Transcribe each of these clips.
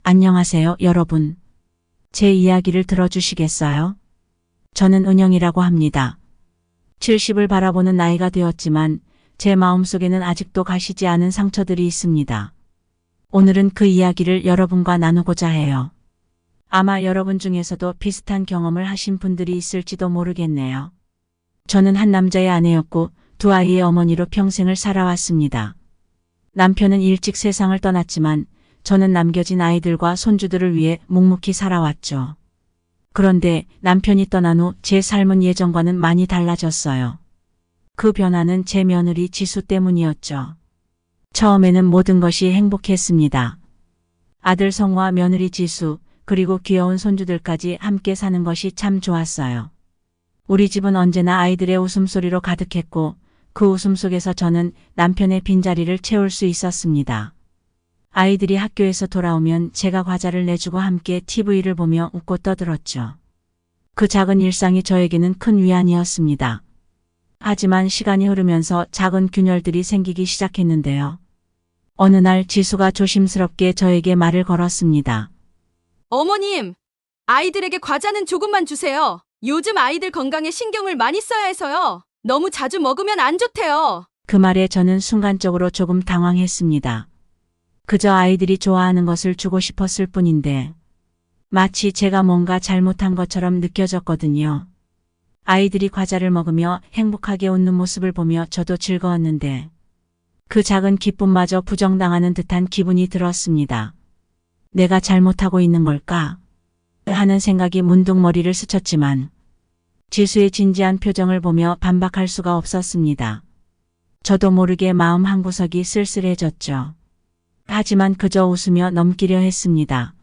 안녕하세요, 여러분. 제 이야기를 들어주시겠어요? 저는 은영이라고 합니다. 70을 바라보는 나이가 되었지만 제 마음속에는 아직도 가시지 않은 상처들이 있습니다. 오늘은 그 이야기를 여러분과 나누고자 해요. 아마 여러분 중에서도 비슷한 경험을 하신 분들이 있을지도 모르겠네요. 저는 한 남자의 아내였고 두 아이의 어머니로 평생을 살아왔습니다. 남편은 일찍 세상을 떠났지만 저는 남겨진 아이들과 손주들을 위해 묵묵히 살아왔죠. 그런데 남편이 떠난 후 제 삶은 예전과는 많이 달라졌어요. 그 변화는 제 며느리 지수 때문이었죠. 처음에는 모든 것이 행복했습니다. 아들 성우와 며느리 지수, 그리고 귀여운 손주들까지 함께 사는 것이 참 좋았어요. 우리 집은 언제나 아이들의 웃음소리로 가득했고 그 웃음 속에서 저는 남편의 빈자리를 채울 수 있었습니다. 아이들이 학교에서 돌아오면 제가 과자를 내주고 함께 TV를 보며 웃고 떠들었죠. 그 작은 일상이 저에게는 큰 위안이었습니다. 하지만 시간이 흐르면서 작은 균열들이 생기기 시작했는데요. 어느 날 지수가 조심스럽게 저에게 말을 걸었습니다. 어머님, 아이들에게 과자는 조금만 주세요. 요즘 아이들 건강에 신경을 많이 써야 해서요. 너무 자주 먹으면 안 좋대요. 그 말에 저는 순간적으로 조금 당황했습니다. 그저 아이들이 좋아하는 것을 주고 싶었을 뿐인데 마치 제가 뭔가 잘못한 것처럼 느껴졌거든요. 아이들이 과자를 먹으며 행복하게 웃는 모습을 보며 저도 즐거웠는데 그 작은 기쁨마저 부정당하는 듯한 기분이 들었습니다. 내가 잘못하고 있는 걸까? 하는 생각이 문득 머리를 스쳤지만 지수의 진지한 표정을 보며 반박할 수가 없었습니다. 저도 모르게 마음 한구석이 쓸쓸해졌죠. 하지만 그저 웃으며 넘기려 했습니다.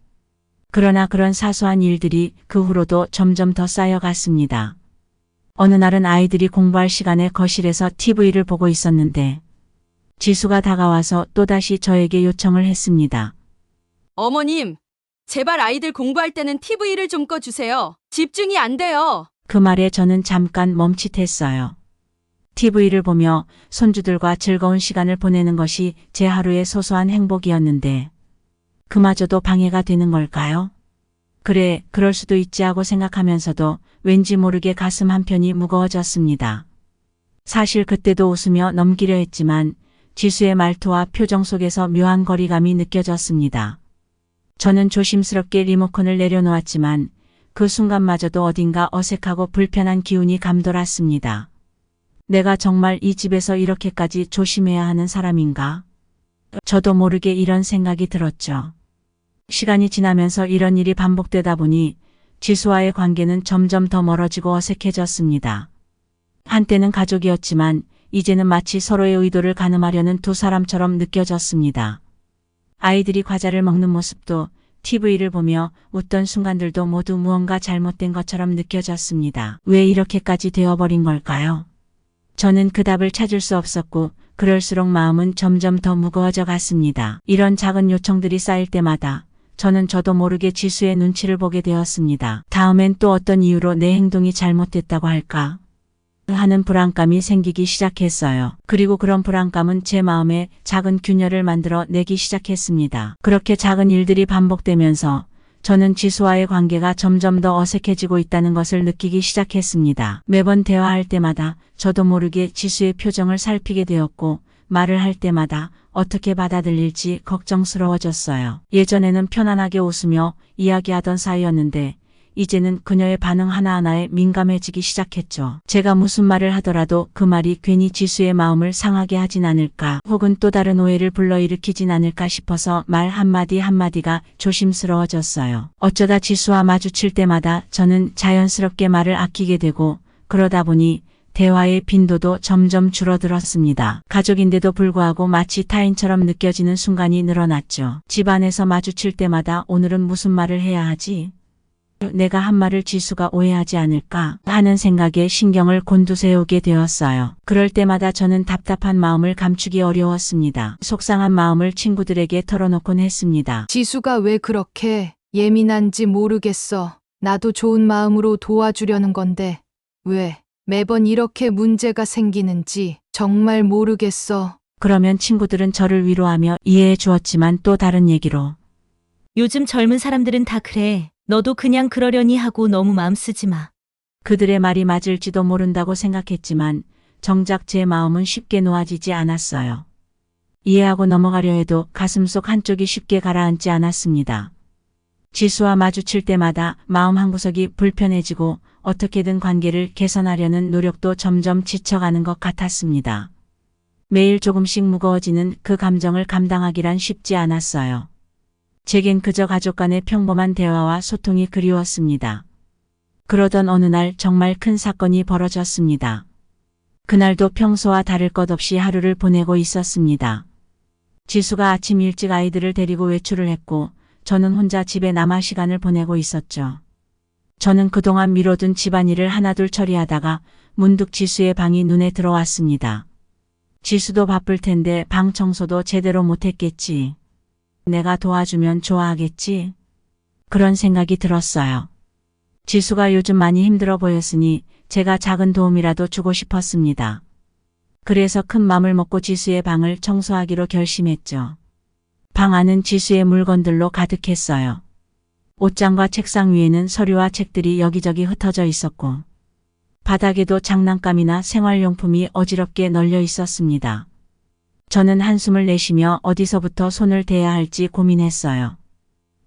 그러나 그런 사소한 일들이 그 후로도 점점 더 쌓여갔습니다. 어느 날은 아이들이 공부할 시간에 거실에서 TV를 보고 있었는데 지수가 다가와서 또다시 저에게 요청을 했습니다. 어머님, 제발 아이들 공부할 때는 TV를 좀 꺼주세요. 집중이 안 돼요. 그 말에 저는 잠깐 멈칫했어요. TV를 보며 손주들과 즐거운 시간을 보내는 것이 제 하루의 소소한 행복이었는데 그마저도 방해가 되는 걸까요? 그래, 그럴 수도 있지 하고 생각하면서도 왠지 모르게 가슴 한편이 무거워졌습니다. 사실 그때도 웃으며 넘기려 했지만 지수의 말투와 표정 속에서 묘한 거리감이 느껴졌습니다. 저는 조심스럽게 리모컨을 내려놓았지만 그 순간마저도 어딘가 어색하고 불편한 기운이 감돌았습니다. 내가 정말 이 집에서 이렇게까지 조심해야 하는 사람인가? 저도 모르게 이런 생각이 들었죠. 시간이 지나면서 이런 일이 반복되다 보니 지수와의 관계는 점점 더 멀어지고 어색해졌습니다. 한때는 가족이었지만 이제는 마치 서로의 의도를 가늠하려는 두 사람처럼 느껴졌습니다. 아이들이 과자를 먹는 모습도 TV를 보며 웃던 순간들도 모두 무언가 잘못된 것처럼 느껴졌습니다. 왜 이렇게까지 되어버린 걸까요? 저는 그 답을 찾을 수 없었고 그럴수록 마음은 점점 더 무거워져 갔습니다. 이런 작은 요청들이 쌓일 때마다 저도 모르게 지수의 눈치를 보게 되었습니다. 다음엔 또 어떤 이유로 내 행동이 잘못됐다고 할까? 하는 불안감이 생기기 시작했어요. 그리고 그런 불안감은 제 마음에 작은 균열을 만들어 내기 시작했습니다. 그렇게 작은 일들이 반복되면서 저는 지수와의 관계가 점점 더 어색해지고 있다는 것을 느끼기 시작했습니다. 매번 대화할 때마다 저도 모르게 지수의 표정을 살피게 되었고 말을 할 때마다 어떻게 받아들일지 걱정스러워졌어요. 예전에는 편안하게 웃으며 이야기하던 사이였는데 이제는 그녀의 반응 하나하나에 민감해지기 시작했죠. 제가 무슨 말을 하더라도 그 말이 괜히 지수의 마음을 상하게 하진 않을까, 혹은 또 다른 오해를 불러일으키진 않을까 싶어서 말 한마디 한마디가 조심스러워졌어요. 어쩌다 지수와 마주칠 때마다 저는 자연스럽게 말을 아끼게 되고 그러다 보니 대화의 빈도도 점점 줄어들었습니다. 가족인데도 불구하고 마치 타인처럼 느껴지는 순간이 늘어났죠. 집안에서 마주칠 때마다 오늘은 무슨 말을 해야 하지? 내가 한 말을 지수가 오해하지 않을까 하는 생각에 신경을 곤두세우게 되었어요. 그럴 때마다 저는 답답한 마음을 감추기 어려웠습니다. 속상한 마음을 친구들에게 털어놓곤 했습니다. 지수가 왜 그렇게 예민한지 모르겠어. 나도 좋은 마음으로 도와주려는 건데 왜 매번 이렇게 문제가 생기는지 정말 모르겠어. 그러면 친구들은 저를 위로하며 이해해 주었지만 또 다른 얘기로 요즘 젊은 사람들은 다 그래. 너도 그냥 그러려니 하고 너무 마음 쓰지 마. 그들의 말이 맞을지도 모른다고 생각했지만 정작 제 마음은 쉽게 놓아지지 않았어요. 이해하고 넘어가려 해도 가슴속 한쪽이 쉽게 가라앉지 않았습니다. 지수와 마주칠 때마다 마음 한구석이 불편해지고 어떻게든 관계를 개선하려는 노력도 점점 지쳐가는 것 같았습니다. 매일 조금씩 무거워지는 그 감정을 감당하기란 쉽지 않았어요. 제겐 그저 가족 간의 평범한 대화와 소통이 그리웠습니다. 그러던 어느 날 정말 큰 사건이 벌어졌습니다. 그날도 평소와 다를 것 없이 하루를 보내고 있었습니다. 지수가 아침 일찍 아이들을 데리고 외출을 했고 저는 혼자 집에 남아 시간을 보내고 있었죠. 저는 그동안 미뤄둔 집안일을 하나둘 처리하다가 문득 지수의 방이 눈에 들어왔습니다. 지수도 바쁠 텐데 방 청소도 제대로 못했겠지. 내가 도와주면 좋아하겠지. 그런 생각이 들었어요. 지수가 요즘 많이 힘들어 보였으니 제가 작은 도움이라도 주고 싶었습니다. 그래서 큰 맘을 먹고 지수의 방을 청소하기로 결심했죠. 방 안은 지수의 물건들로 가득했어요. 옷장과 책상 위에는 서류와 책들이 여기저기 흩어져 있었고 바닥에도 장난감이나 생활용품이 어지럽게 널려 있었습니다. 저는 한숨을 내쉬며 어디서부터 손을 대야 할지 고민했어요.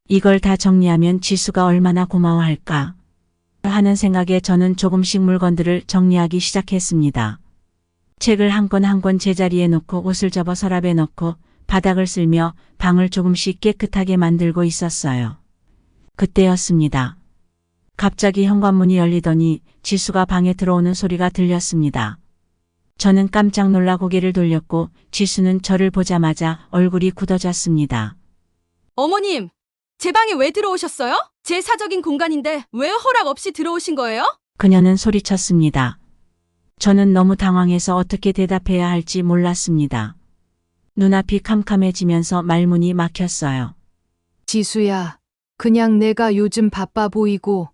이걸 다 정리하면 지수가 얼마나 고마워할까 하는 생각에 저는 조금씩 물건들을 정리하기 시작했습니다. 책을 한 권 한 권 제자리에 놓고 옷을 접어 서랍에 넣고 바닥을 쓸며 방을 조금씩 깨끗하게 만들고 있었어요. 그때였습니다. 갑자기 현관문이 열리더니 지수가 방에 들어오는 소리가 들렸습니다. 저는 깜짝 놀라 고개를 돌렸고 지수는 저를 보자마자 얼굴이 굳어졌습니다. 어머님, 제 방에 왜 들어오셨어요? 제 사적인 공간인데 왜 허락 없이 들어오신 거예요? 그녀는 소리쳤습니다. 저는 너무 당황해서 어떻게 대답해야 할지 몰랐습니다. 눈앞이 캄캄해지면서 말문이 막혔어요. 지수야, 그냥 내가 요즘 바빠 보이고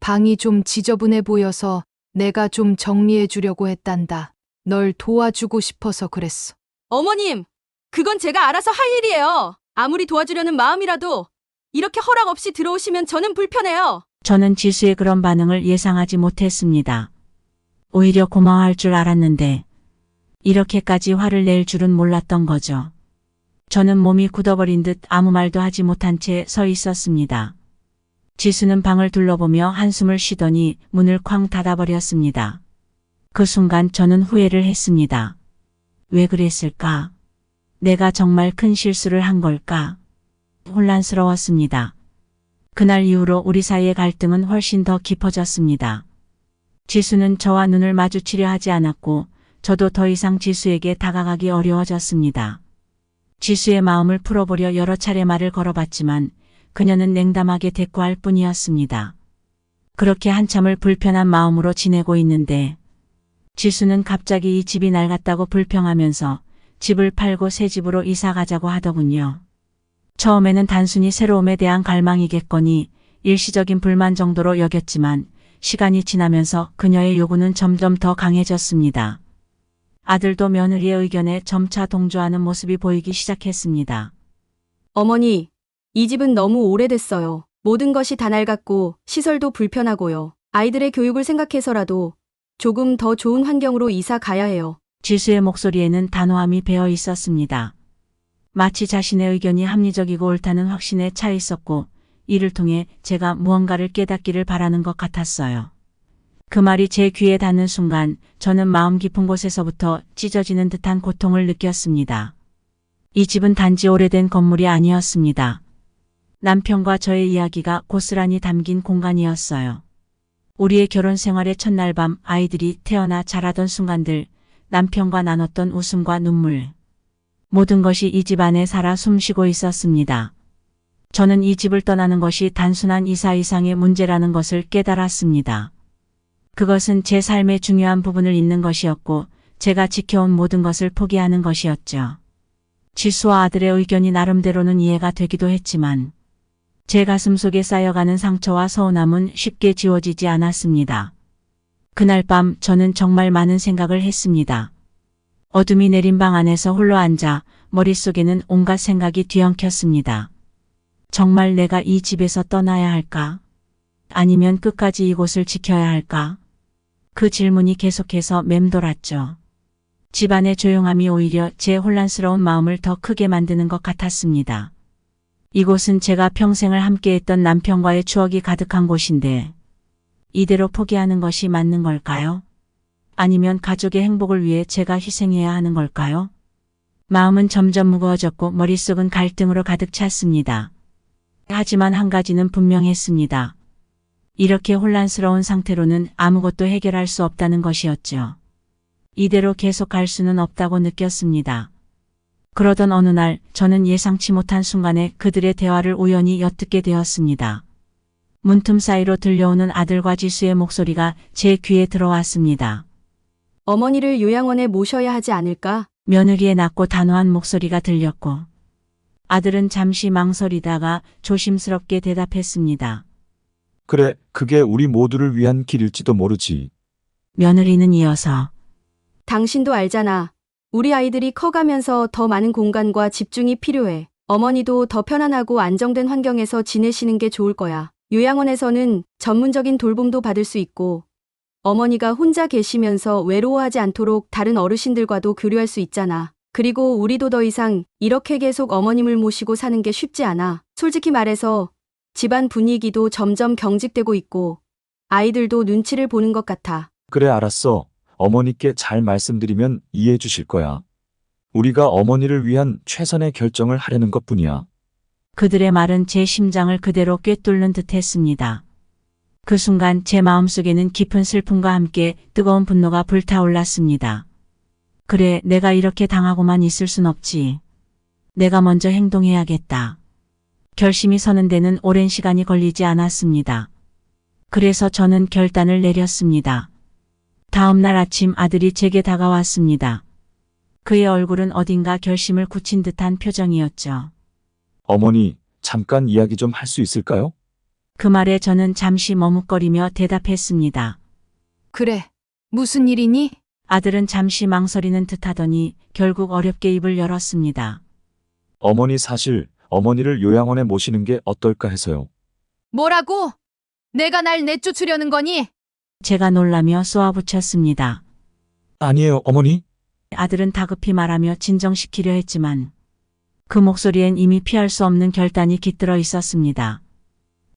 방이 좀 지저분해 보여서 내가 좀 정리해 주려고 했단다. 널 도와주고 싶어서 그랬어. 어머님, 그건 제가 알아서 할 일이에요. 아무리 도와주려는 마음이라도 이렇게 허락 없이 들어오시면 저는 불편해요. 저는 지수의 그런 반응을 예상하지 못했습니다. 오히려 고마워할 줄 알았는데 이렇게까지 화를 낼 줄은 몰랐던 거죠. 저는 몸이 굳어버린 듯 아무 말도 하지 못한 채 서 있었습니다. 지수는 방을 둘러보며 한숨을 쉬더니 문을 쾅 닫아버렸습니다. 그 순간 저는 후회를 했습니다. 왜 그랬을까? 내가 정말 큰 실수를 한 걸까? 혼란스러웠습니다. 그날 이후로 우리 사이의 갈등은 훨씬 더 깊어졌습니다. 지수는 저와 눈을 마주치려 하지 않았고 저도 더 이상 지수에게 다가가기 어려워졌습니다. 지수의 마음을 풀어보려 여러 차례 말을 걸어봤지만 그녀는 냉담하게 대꾸할 뿐이었습니다. 그렇게 한참을 불편한 마음으로 지내고 있는데 지수는 갑자기 이 집이 낡았다고 불평하면서 집을 팔고 새 집으로 이사 가자고 하더군요. 처음에는 단순히 새로움에 대한 갈망이겠거니 일시적인 불만 정도로 여겼지만 시간이 지나면서 그녀의 요구는 점점 더 강해졌습니다. 아들도 며느리의 의견에 점차 동조하는 모습이 보이기 시작했습니다. 어머니, 이 집은 너무 오래됐어요. 모든 것이 다 낡았고 시설도 불편하고요. 아이들의 교육을 생각해서라도 조금 더 좋은 환경으로 이사 가야 해요. 지수의 목소리에는 단호함이 배어 있었습니다. 마치 자신의 의견이 합리적이고 옳다는 확신에 차 있었고 이를 통해 제가 무언가를 깨닫기를 바라는 것 같았어요. 그 말이 제 귀에 닿는 순간 저는 마음 깊은 곳에서부터 찢어지는 듯한 고통을 느꼈습니다. 이 집은 단지 오래된 건물이 아니었습니다. 남편과 저의 이야기가 고스란히 담긴 공간이었어요. 우리의 결혼 생활의 첫날 밤 아이들이 태어나 자라던 순간들, 남편과 나눴던 웃음과 눈물. 모든 것이 이 집 안에 살아 숨쉬고 있었습니다. 저는 이 집을 떠나는 것이 단순한 이사 이상의 문제라는 것을 깨달았습니다. 그것은 제 삶의 중요한 부분을 잇는 것이었고 제가 지켜온 모든 것을 포기하는 것이었죠. 지수와 아들의 의견이 나름대로는 이해가 되기도 했지만 제 가슴 속에 쌓여가는 상처와 서운함은 쉽게 지워지지 않았습니다. 그날 밤 저는 정말 많은 생각을 했습니다. 어둠이 내린 방 안에서 홀로 앉아 머릿속에는 온갖 생각이 뒤엉켰습니다. 정말 내가 이 집에서 떠나야 할까? 아니면 끝까지 이곳을 지켜야 할까? 그 질문이 계속해서 맴돌았죠. 집안의 조용함이 오히려 제 혼란스러운 마음을 더 크게 만드는 것 같았습니다. 이곳은 제가 평생을 함께했던 남편과의 추억이 가득한 곳인데 이대로 포기하는 것이 맞는 걸까요? 아니면 가족의 행복을 위해 제가 희생해야 하는 걸까요? 마음은 점점 무거워졌고 머릿속은 갈등으로 가득 찼습니다. 하지만 한 가지는 분명했습니다. 이렇게 혼란스러운 상태로는 아무것도 해결할 수 없다는 것이었죠. 이대로 계속 갈 수는 없다고 느꼈습니다. 그러던 어느 날 저는 예상치 못한 순간에 그들의 대화를 우연히 엿듣게 되었습니다. 문틈 사이로 들려오는 아들과 지수의 목소리가 제 귀에 들어왔습니다. 어머니를 요양원에 모셔야 하지 않을까? 며느리의 낮고 단호한 목소리가 들렸고 아들은 잠시 망설이다가 조심스럽게 대답했습니다. 그래, 그게 우리 모두를 위한 길일지도 모르지. 며느리는 이어서 당신도 알잖아. 우리 아이들이 커가면서 더 많은 공간과 집중이 필요해. 어머니도 더 편안하고 안정된 환경에서 지내시는 게 좋을 거야. 요양원에서는 전문적인 돌봄도 받을 수 있고 어머니가 혼자 계시면서 외로워하지 않도록 다른 어르신들과도 교류할 수 있잖아. 그리고 우리도 더 이상 이렇게 계속 어머님을 모시고 사는 게 쉽지 않아. 솔직히 말해서 집안 분위기도 점점 경직되고 있고 아이들도 눈치를 보는 것 같아. 그래, 알았어. 어머니께 잘 말씀드리면 이해해 주실 거야. 우리가 어머니를 위한 최선의 결정을 하려는 것뿐이야. 그들의 말은 제 심장을 그대로 꿰뚫는 듯 했습니다. 그 순간 제 마음속에는 깊은 슬픔과 함께 뜨거운 분노가 불타올랐습니다. 그래, 내가 이렇게 당하고만 있을 순 없지. 내가 먼저 행동해야겠다. 결심이 서는 데는 오랜 시간이 걸리지 않았습니다. 그래서 저는 결단을 내렸습니다. 다음 날 아침 아들이 제게 다가왔습니다. 그의 얼굴은 어딘가 결심을 굳힌 듯한 표정이었죠. 어머니, 잠깐 이야기 좀 할 수 있을까요? 그 말에 저는 잠시 머뭇거리며 대답했습니다. 그래, 무슨 일이니? 아들은 잠시 망설이는 듯하더니 결국 어렵게 입을 열었습니다. 어머니, 사실 어머니를 요양원에 모시는 게 어떨까 해서요. 뭐라고? 내가 날 내쫓으려는 거니? 제가 놀라며 쏘아붙였습니다. 아니에요, 어머니. 아들은 다급히 말하며 진정시키려 했지만 그 목소리엔 이미 피할 수 없는 결단이 깃들어 있었습니다.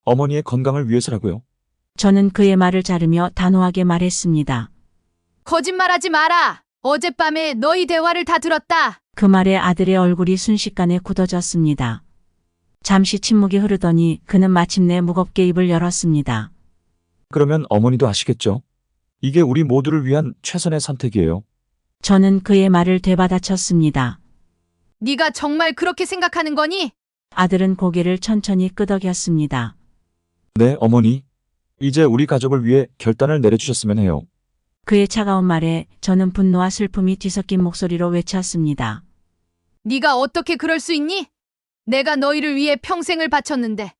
어머니의 건강을 위해서라고요. 저는 그의 말을 자르며 단호하게 말했습니다. 거짓말하지 마라. 어젯밤에 너희 대화를 다 들었다. 그 말에 아들의 얼굴이 순식간에 굳어졌습니다. 잠시 침묵이 흐르더니 그는 마침내 무겁게 입을 열었습니다. 그러면 어머니도 아시겠죠? 이게 우리 모두를 위한 최선의 선택이에요. 저는 그의 말을 되받아쳤습니다. 네가 정말 그렇게 생각하는 거니? 아들은 고개를 천천히 끄덕였습니다. 네, 어머니. 이제 우리 가족을 위해 결단을 내려주셨으면 해요. 그의 차가운 말에 저는 분노와 슬픔이 뒤섞인 목소리로 외쳤습니다. 네가 어떻게 그럴 수 있니? 내가 너희를 위해 평생을 바쳤는데.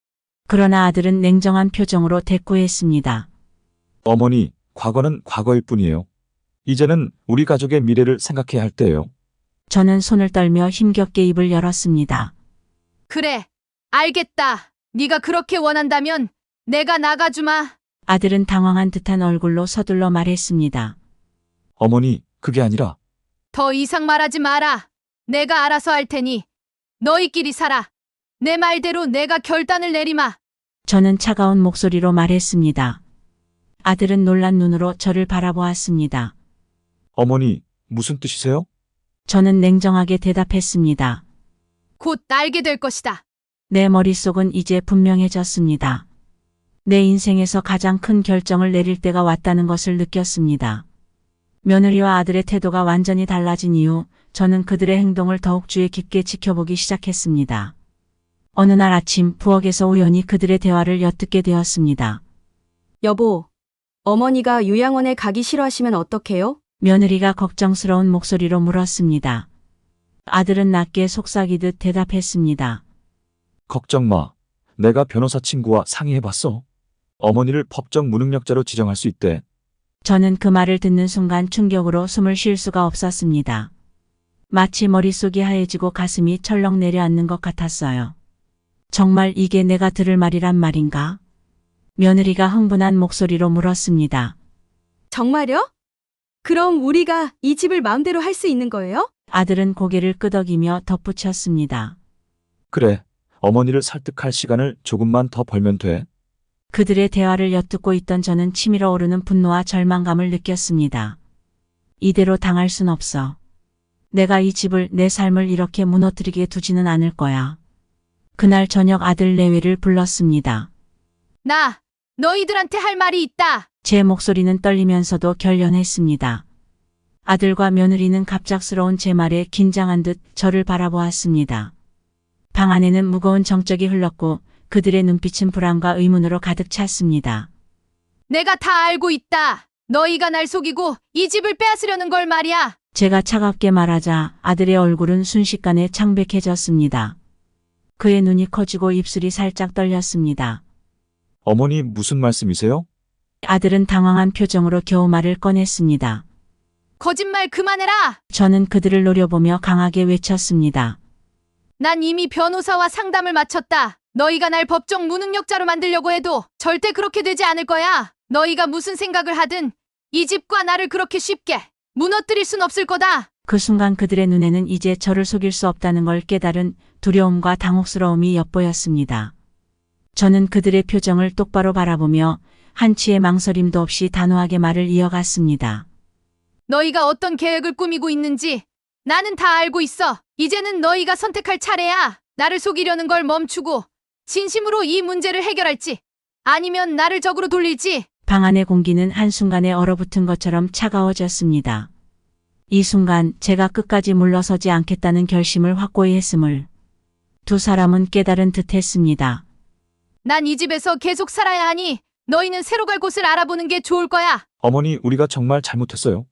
그러나 아들은 냉정한 표정으로 대꾸했습니다. 어머니, 과거는 과거일 뿐이에요. 이제는 우리 가족의 미래를 생각해야 할 때예요. 저는 손을 떨며 힘겹게 입을 열었습니다. 그래, 알겠다. 네가 그렇게 원한다면 내가 나가주마. 아들은 당황한 듯한 얼굴로 서둘러 말했습니다. 어머니, 그게 아니라 더 이상 말하지 마라. 내가 알아서 할 테니 너희끼리 살아. 내 말대로 내가 결단을 내리마. 저는 차가운 목소리로 말했습니다. 아들은 놀란 눈으로 저를 바라보았습니다. 어머니, 무슨 뜻이세요? 저는 냉정하게 대답했습니다. 곧 알게 될 것이다. 내 머릿속은 이제 분명해졌습니다. 내 인생에서 가장 큰 결정을 내릴 때가 왔다는 것을 느꼈습니다. 며느리와 아들의 태도가 완전히 달라진 이후 저는 그들의 행동을 더욱 주의 깊게 지켜보기 시작했습니다. 어느 날 아침 부엌에서 우연히 그들의 대화를 엿듣게 되었습니다. 여보, 어머니가 요양원에 가기 싫어하시면 어떡해요? 며느리가 걱정스러운 목소리로 물었습니다. 아들은 낮게 속삭이듯 대답했습니다. 걱정 마. 내가 변호사 친구와 상의해봤어. 어머니를 법적 무능력자로 지정할 수 있대. 저는 그 말을 듣는 순간 충격으로 숨을 쉴 수가 없었습니다. 마치 머릿속이 하얘지고 가슴이 철렁 내려앉는 것 같았어요. 정말 이게 내가 들을 말이란 말인가? 며느리가 흥분한 목소리로 물었습니다. 정말요? 그럼 우리가 이 집을 마음대로 할 수 있는 거예요? 아들은 고개를 끄덕이며 덧붙였습니다. 그래, 어머니를 설득할 시간을 조금만 더 벌면 돼. 그들의 대화를 엿듣고 있던 저는 치밀어 오르는 분노와 절망감을 느꼈습니다. 이대로 당할 순 없어. 내가 이 집을, 내 삶을 이렇게 무너뜨리게 두지는 않을 거야. 그날 저녁 아들 내외를 불렀습니다. 나 너희들한테 할 말이 있다. 제 목소리는 떨리면서도 결연했습니다. 아들과 며느리는 갑작스러운 제 말에 긴장한 듯 저를 바라보았습니다. 방 안에는 무거운 정적이 흘렀고 그들의 눈빛은 불안과 의문으로 가득 찼습니다. 내가 다 알고 있다. 너희가 날 속이고 이 집을 빼앗으려는 걸 말이야. 제가 차갑게 말하자 아들의 얼굴은 순식간에 창백해졌습니다. 그의 눈이 커지고 입술이 살짝 떨렸습니다. 어머니 무슨 말씀이세요? 아들은 당황한 표정으로 겨우 말을 꺼냈습니다. 거짓말 그만해라. 저는 그들을 노려보며 강하게 외쳤습니다. 난 이미 변호사와 상담을 마쳤다. 너희가 날 법정 무능력자로 만들려고 해도 절대 그렇게 되지 않을 거야. 너희가 무슨 생각을 하든 이 집과 나를 그렇게 쉽게 무너뜨릴 순 없을 거다. 그 순간 그들의 눈에는 이제 저를 속일 수 없다는 걸 깨달은 두려움과 당혹스러움이 엿보였습니다. 저는 그들의 표정을 똑바로 바라보며 한치의 망설임도 없이 단호하게 말을 이어갔습니다. 너희가 어떤 계획을 꾸미고 있는지 나는 다 알고 있어. 이제는 너희가 선택할 차례야. 나를 속이려는 걸 멈추고 진심으로 이 문제를 해결할지 아니면 나를 적으로 돌릴지. 방 안의 공기는 한순간에 얼어붙은 것처럼 차가워졌습니다. 이 순간 제가 끝까지 물러서지 않겠다는 결심을 확고히 했음을 두 사람은 깨달은 듯 했습니다. 난 이 집에서 계속 살아야 하니 너희는 새로 갈 곳을 알아보는 게 좋을 거야. 어머니, 우리가 정말 잘못했어요.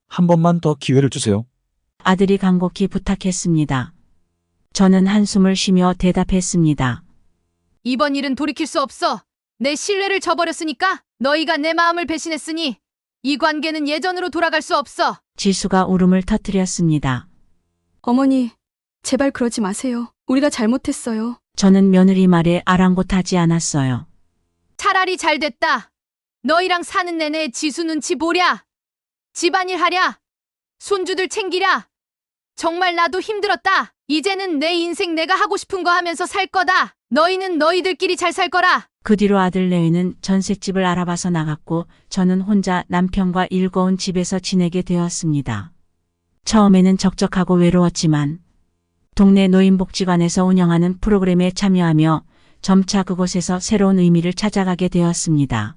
한 번만 더 기회를 주세요. 아들이 간곡히 부탁했습니다. 저는 한숨을 쉬며 대답했습니다. 이번 일은 돌이킬 수 없어. 내 신뢰를 저버렸으니까 너희가 내 마음을 배신했으니 이 관계는 예전으로 돌아갈 수 없어. 지수가 울음을 터뜨렸습니다. 어머니, 제발 그러지 마세요. 우리가 잘못했어요. 저는 며느리 말에 아랑곳하지 않았어요. 차라리 잘 됐다. 너희랑 사는 내내 지수 눈치 보랴. 집안일 하랴. 손주들 챙기랴. 정말 나도 힘들었다. 이제는 내 인생 내가 하고 싶은 거 하면서 살 거다. 너희는 너희들끼리 잘 살 거라. 그 뒤로 아들 내외는 전셋집을 알아봐서 나갔고 저는 혼자 남편과 일거운 집에서 지내게 되었습니다. 처음에는 적적하고 외로웠지만 동네 노인복지관에서 운영하는 프로그램에 참여하며 점차 그곳에서 새로운 의미를 찾아가게 되었습니다.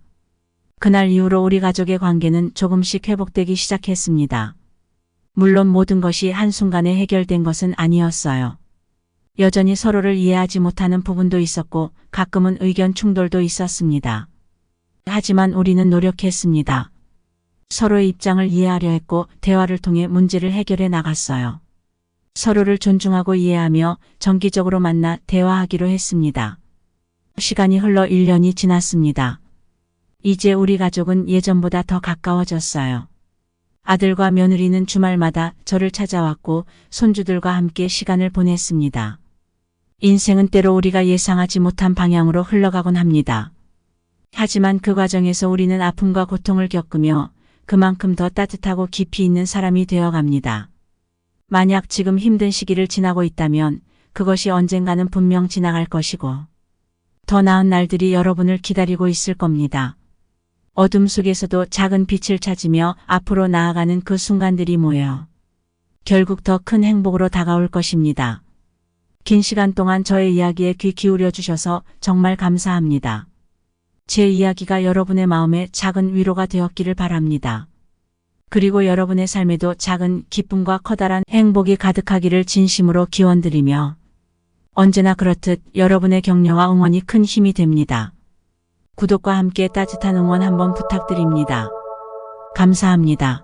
그날 이후로 우리 가족의 관계는 조금씩 회복되기 시작했습니다. 물론 모든 것이 한순간에 해결된 것은 아니었어요. 여전히 서로를 이해하지 못하는 부분도 있었고 가끔은 의견 충돌도 있었습니다. 하지만 우리는 노력했습니다. 서로의 입장을 이해하려 했고 대화를 통해 문제를 해결해 나갔어요. 서로를 존중하고 이해하며 정기적으로 만나 대화하기로 했습니다. 시간이 흘러 1년이 지났습니다. 이제 우리 가족은 예전보다 더 가까워졌어요. 아들과 며느리는 주말마다 저를 찾아왔고 손주들과 함께 시간을 보냈습니다. 인생은 때로 우리가 예상하지 못한 방향으로 흘러가곤 합니다. 하지만 그 과정에서 우리는 아픔과 고통을 겪으며 그만큼 더 따뜻하고 깊이 있는 사람이 되어갑니다. 만약 지금 힘든 시기를 지나고 있다면 그것이 언젠가는 분명 지나갈 것이고 더 나은 날들이 여러분을 기다리고 있을 겁니다. 어둠 속에서도 작은 빛을 찾으며 앞으로 나아가는 그 순간들이 모여 결국 더 큰 행복으로 다가올 것입니다. 긴 시간 동안 저의 이야기에 귀 기울여 주셔서 정말 감사합니다. 제 이야기가 여러분의 마음에 작은 위로가 되었기를 바랍니다. 그리고 여러분의 삶에도 작은 기쁨과 커다란 행복이 가득하기를 진심으로 기원드리며 언제나 그렇듯 여러분의 격려와 응원이 큰 힘이 됩니다. 구독과 함께 따뜻한 응원 한번 부탁드립니다. 감사합니다.